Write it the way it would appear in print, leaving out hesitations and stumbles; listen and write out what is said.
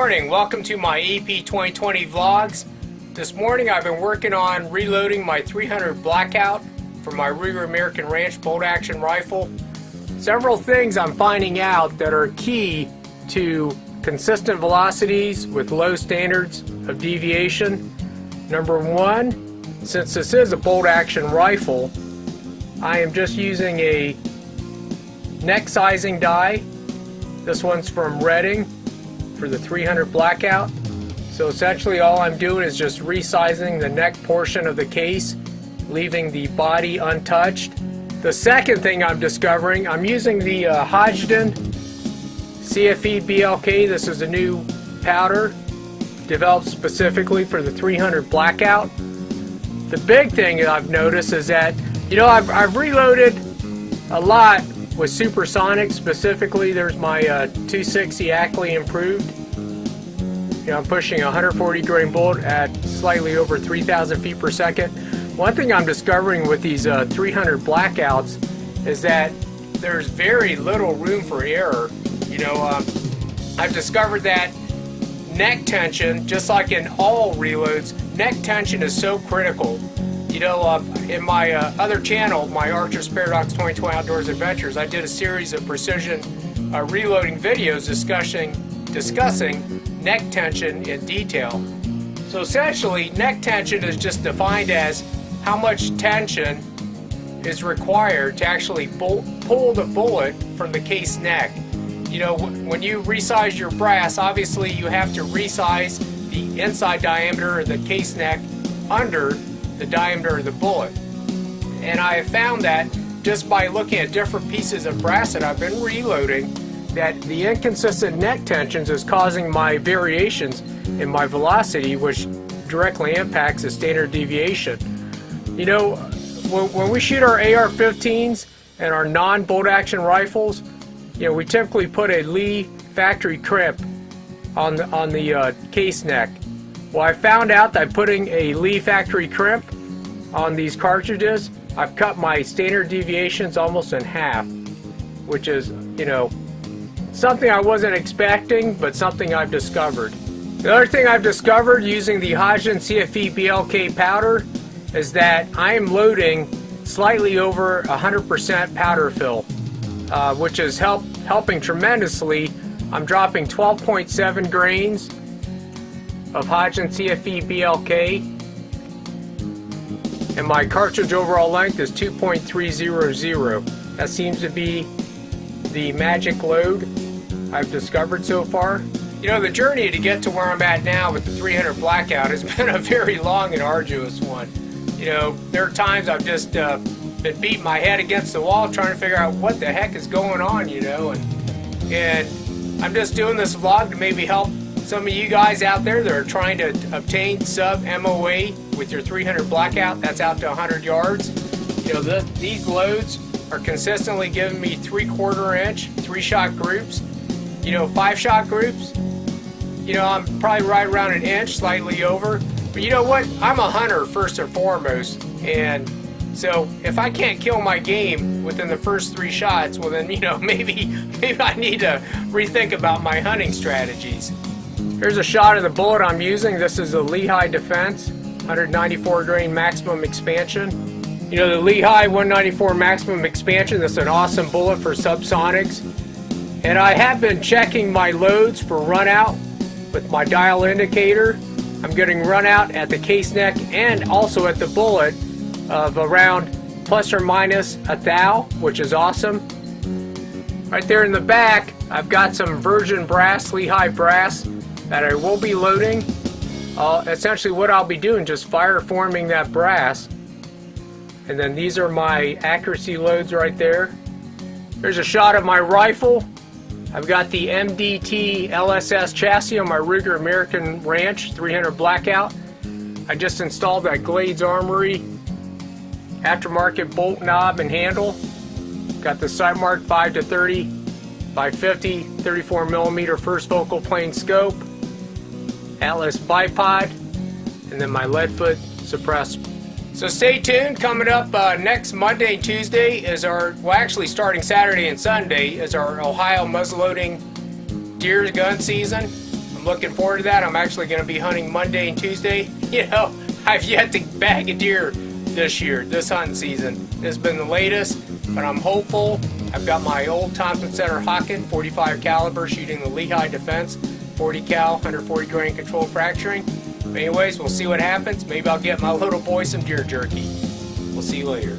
morning, welcome to my AP 2020 vlogs. This morning I've been working on reloading my 300 Blackout for my Ruger American Ranch bolt action rifle. Several things I'm finding out that are key to consistent velocities with low standards of deviation. Number one, since this is a bolt action rifle, I am just using a neck sizing die. This one's from Redding for the 300 Blackout. So essentially all I'm doing is just resizing the neck portion of the case, leaving the body untouched. The second thing I'm discovering, I'm using the Hodgdon CFE BLK. This is a new powder developed specifically for the 300 Blackout. The big thing that I've noticed is that, I've reloaded a lot with Subsonic. Specifically, there's my 260 Ackley improved. I'm pushing a 140 grain bullet at slightly over 3,000 feet per second. One thing I'm discovering with these 300 Blackouts is that there's very little room for error. I've discovered that neck tension, just like in all reloads, neck tension is so critical. In my other channel, my Archer's Paradox 2020 Outdoors Adventures, I did a series of precision reloading videos discussing neck tension in detail. So essentially, neck tension is just defined as how much tension is required to actually pull the bullet from the case neck. When you resize your brass, obviously you have to resize the inside diameter of the case neck under the diameter of the bullet. And I have found that just by looking at different pieces of brass that I've been reloading, that the inconsistent neck tensions is causing my variations in my velocity, which directly impacts the standard deviation. When we shoot our AR-15s and our non-bolt action rifles, we typically put a Lee factory crimp on the case neck. Well, I found out that putting a Lee factory crimp on these cartridges, I've cut my standard deviations almost in half, which is, something I wasn't expecting, but something I've discovered. The other thing I've discovered using the Hodgdon CFE BLK powder is that I am loading slightly over 100% powder fill, which is helping tremendously. I'm dropping 12.7 grains of Hodgdon CFE BLK, and my cartridge overall length is 2.300. That seems to be the magic load I've discovered so far. The journey to get to where I'm at now with the 300 Blackout has been a very long and arduous one. There are times I've just been beating my head against the wall trying to figure out what the heck is going on, and I'm just doing this vlog to maybe help some of you guys out there that are trying to obtain sub MOA with your 300 Blackout that's out to 100 yards. These loads are consistently giving me 3/4 inch 3-shot groups. 5-shot groups, I'm probably right around an inch, slightly over. But you know what? I'm a hunter first and foremost, and so if I can't kill my game within the first 3 shots, well then, maybe I need to rethink about my hunting strategies. Here's a shot of the bullet I'm using. This is a Lehigh Defense 194 grain maximum expansion. The Lehigh 194 maximum expansion, this is an awesome bullet for subsonics. And I have been checking my loads for run out with my dial indicator. I'm getting run out at the case neck and also at the bullet of around plus or minus 1 thou, which is awesome. Right there in the back, I've got some virgin brass, Lehigh brass, that I will be loading. Essentially what I'll be doing, just fire forming that brass. And then these are my accuracy loads right there. There's a shot of my rifle. I've got the MDT LSS chassis on my Ruger American Ranch 300 Blackout. I just installed that Glades Armory aftermarket bolt knob and handle. Got the Sightmark 5-30 by 50 34mm first focal plane scope, Atlas bipod, and then my lead-foot suppressor. So stay tuned. Coming up next Monday and Tuesday is actually starting Saturday and Sunday is our Ohio muzzleloading deer gun season. looking forward to that. I'm actually going to be hunting Monday and Tuesday. You know, I've yet to bag a deer this year, this hunting season. This has been the latest, but I'm hopeful. I've got my old Thompson Center Hawken 45 caliber shooting the Lehigh Defense 40 cal 140 grain controlled fracturing. But anyways, we'll see what happens. Maybe I'll get my little boy some deer jerky. We'll see you later.